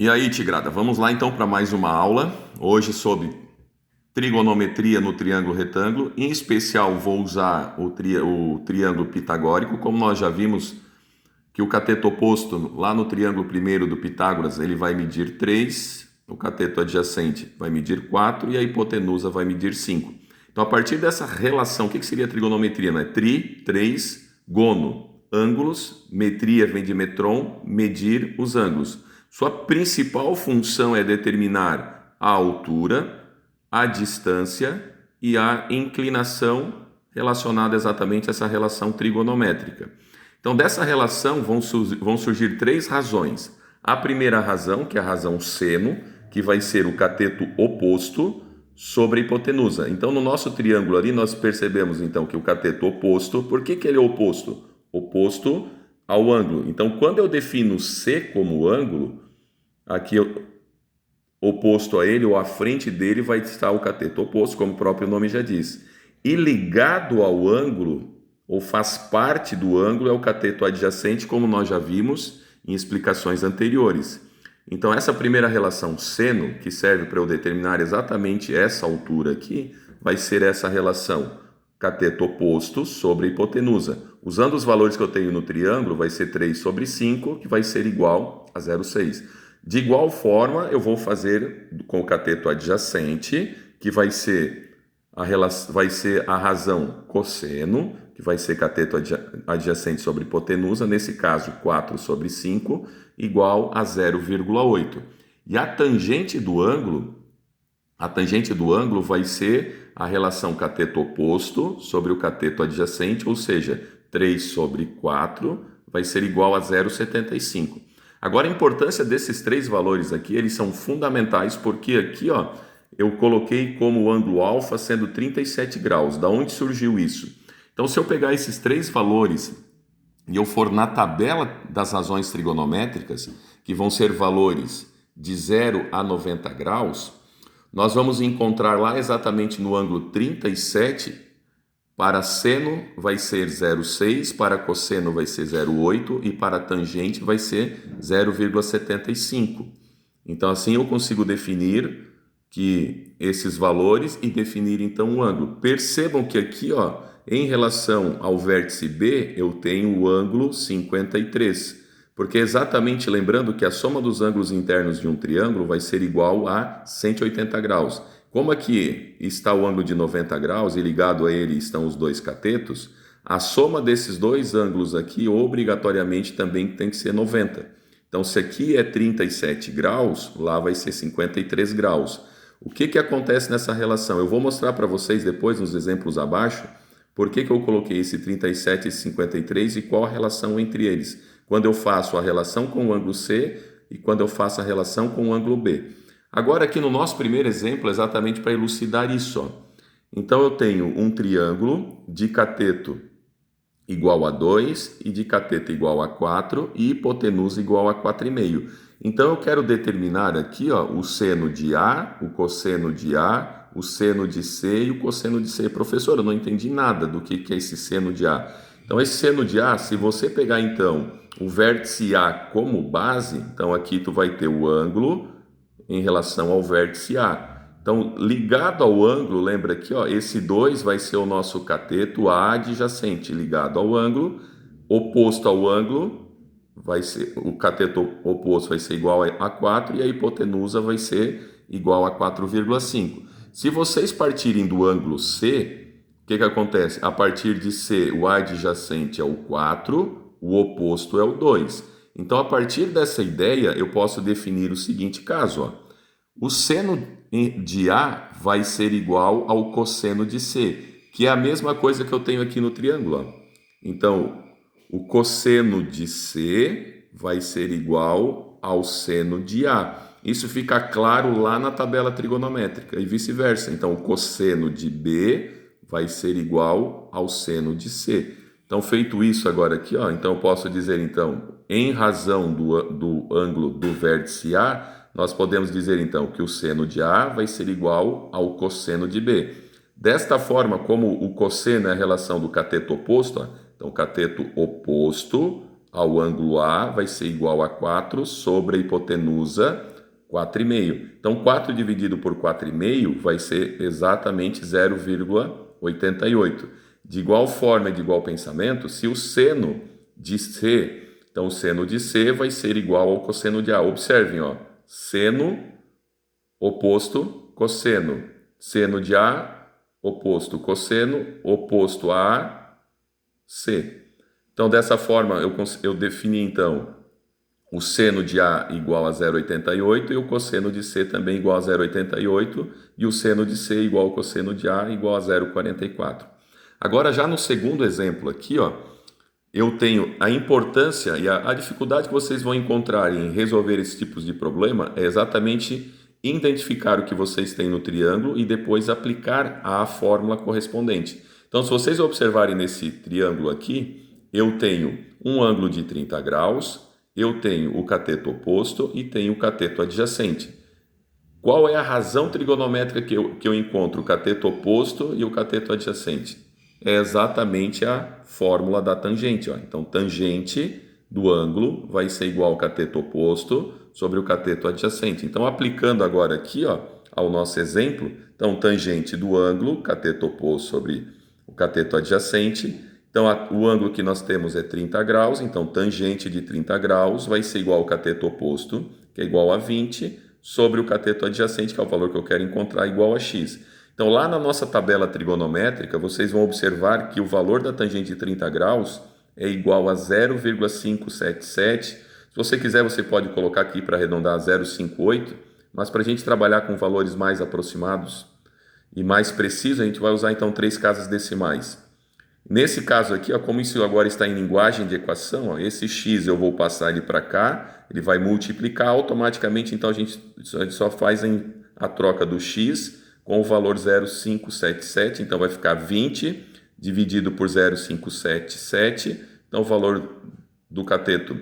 E aí, Tigrada, vamos lá então para mais uma aula. Hoje sobre trigonometria no triângulo retângulo. Em especial, vou usar o triângulo pitagórico. Como nós já vimos que o cateto oposto lá no triângulo primeiro do Pitágoras, ele vai medir 3, o cateto adjacente vai medir 4 e a hipotenusa vai medir 5. Então, a partir dessa relação, o que seria trigonometria? Né? 3, gono, ângulos, metria vem de metron, medir os ângulos. Sua principal função é determinar a altura, a distância e a inclinação relacionada exatamente a essa relação trigonométrica. Então, dessa relação vão surgir 3 razões. A primeira razão, que é a razão seno, que vai ser o cateto oposto sobre a hipotenusa. Então, no nosso triângulo ali, nós percebemos então que o cateto oposto, por que ele é oposto? Oposto ao ângulo. Então, quando eu defino C como ângulo, aqui oposto a ele ou à frente dele vai estar o cateto oposto, como o próprio nome já diz. E ligado ao ângulo, ou faz parte do ângulo, é o cateto adjacente, como nós já vimos em explicações anteriores. Então, essa primeira relação seno, que serve para eu determinar exatamente essa altura aqui, vai ser essa relação cateto oposto sobre a hipotenusa. Usando os valores que eu tenho no triângulo, vai ser 3 sobre 5, que vai ser igual a 0,6. De igual forma, eu vou fazer com o cateto adjacente, que vai ser a razão cosseno, que vai ser cateto adjacente sobre hipotenusa, nesse caso 4 sobre 5, igual a 0,8. E a tangente do ângulo vai ser a relação cateto oposto sobre o cateto adjacente, ou seja, 3 sobre 4 vai ser igual a 0,75. Agora, a importância desses 3 valores aqui, eles são fundamentais, porque aqui, eu coloquei como o ângulo alfa sendo 37 graus. Da onde surgiu isso? Então, se eu pegar esses 3 valores e eu for na tabela das razões trigonométricas, que vão ser valores de 0 a 90 graus, nós vamos encontrar lá exatamente no ângulo 37, para seno vai ser 0,6, para cosseno vai ser 0,8 e para tangente vai ser 0,75. Então, assim eu consigo definir que esses valores e definir então o ângulo. Percebam que aqui, em relação ao vértice B, eu tenho o ângulo 53, porque exatamente lembrando que a soma dos ângulos internos de um triângulo vai ser igual a 180 graus. Como aqui está o ângulo de 90 graus e ligado a ele estão os 2 catetos, a soma desses 2 ângulos aqui obrigatoriamente também tem que ser 90. Então, se aqui é 37 graus, lá vai ser 53 graus. O que acontece nessa relação? Eu vou mostrar para vocês depois nos exemplos abaixo por que eu coloquei esse 37 e 53 e qual a relação entre eles. Quando eu faço a relação com o ângulo C e quando eu faço a relação com o ângulo B. Agora aqui no nosso primeiro exemplo, exatamente para elucidar isso. Então eu tenho um triângulo de cateto igual a 2 e de cateto igual a 4 e hipotenusa igual a 4,5. Então eu quero determinar aqui o seno de A, o cosseno de A, o seno de C e o cosseno de C. Professor, eu não entendi nada do que é esse seno de A. Então esse seno de A, se você pegar então o vértice A como base, então aqui tu vai ter o ângulo em relação ao vértice A. Então, ligado ao ângulo, lembra aqui, esse 2 vai ser o nosso cateto A adjacente, ligado ao ângulo, oposto ao ângulo, vai ser o cateto oposto vai ser igual a 4 e a hipotenusa vai ser igual a 4,5. Se vocês partirem do ângulo C, o que acontece? A partir de C, o adjacente é o 4, o oposto é o 2. Então, a partir dessa ideia, eu posso definir o seguinte caso. O seno de A vai ser igual ao cosseno de C, que é a mesma coisa que eu tenho aqui no triângulo. Então, o cosseno de C vai ser igual ao seno de A. Isso fica claro lá na tabela trigonométrica e vice-versa. Então, o cosseno de B vai ser igual ao seno de C. Então, feito isso agora aqui, então eu posso dizer, então, em razão do ângulo do vértice A, nós podemos dizer, então, que o seno de A vai ser igual ao cosseno de B. Desta forma, como o cosseno é a relação do cateto oposto, então, o cateto oposto ao ângulo A vai ser igual a 4 sobre a hipotenusa 4,5. Então, 4 dividido por 4,5 vai ser exatamente 0,88. De igual forma e de igual pensamento, se o seno de C, então o seno de C vai ser igual ao cosseno de A. Observem, ó, seno oposto cosseno, seno de A oposto cosseno, oposto a C. Então, dessa forma, eu defini, então, o seno de A igual a 0,88 e o cosseno de C também igual a 0,88 e o seno de C igual ao cosseno de A igual a 0,44. Agora, já no segundo exemplo aqui, ó, eu tenho a importância e a dificuldade que vocês vão encontrar em resolver esses tipos de problema é exatamente identificar o que vocês têm no triângulo e depois aplicar a fórmula correspondente. Então, se vocês observarem nesse triângulo aqui, eu tenho um ângulo de 30 graus, eu tenho o cateto oposto e tenho o cateto adjacente. Qual é a razão trigonométrica que eu encontro o cateto oposto e o cateto adjacente? É exatamente a fórmula da tangente. Ó. Então, tangente do ângulo vai ser igual ao cateto oposto sobre o cateto adjacente. Então, aplicando agora aqui, ó, ao nosso exemplo, então, tangente do ângulo, cateto oposto sobre o cateto adjacente. Então, o ângulo que nós temos é 30 graus, então tangente de 30 graus vai ser igual ao cateto oposto, que é igual a 20, sobre o cateto adjacente, que é o valor que eu quero encontrar, igual a x. Então, lá na nossa tabela trigonométrica, vocês vão observar que o valor da tangente de 30 graus é igual a 0,577. Se você quiser, você pode colocar aqui para arredondar a 0,58, mas para a gente trabalhar com valores mais aproximados e mais precisos, a gente vai usar então 3 casas decimais. Nesse caso aqui, ó, como isso agora está em linguagem de equação, ó, esse x eu vou passar ele para cá, ele vai multiplicar automaticamente, então a gente só faz a troca do x com o valor 0,577, então vai ficar 20 dividido por 0,577, então o valor do cateto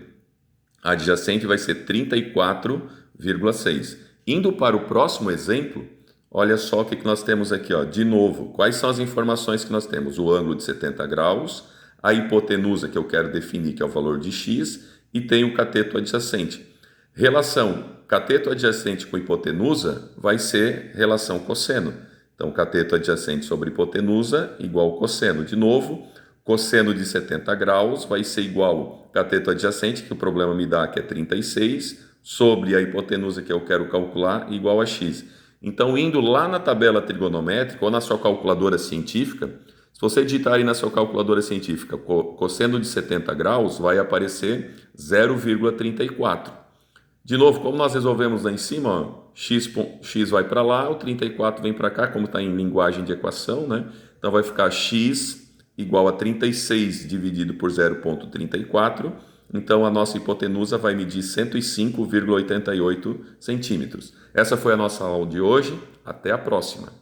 adjacente vai ser 34,6. Indo para o próximo exemplo, olha só o que nós temos aqui, ó. De novo, quais são as informações que nós temos? O ângulo de 70 graus, a hipotenusa que eu quero definir, que é o valor de x, e tem o cateto adjacente. Relação cateto adjacente com hipotenusa vai ser relação cosseno. Então, cateto adjacente sobre hipotenusa igual cosseno. De novo, cosseno de 70 graus vai ser igual ao cateto adjacente, que o problema me dá que é 36, sobre a hipotenusa que eu quero calcular, igual a x. Então, indo lá na tabela trigonométrica ou na sua calculadora científica, se você digitar aí na sua calculadora científica cosseno de 70 graus, vai aparecer 0,34. De novo, como nós resolvemos lá em cima, ó, x vai para lá, o 34 vem para cá, como está em linguagem de equação, né? Então vai ficar x igual a 36 dividido por 0,34. Então, a nossa hipotenusa vai medir 105,88 centímetros. Essa foi a nossa aula de hoje. Até a próxima!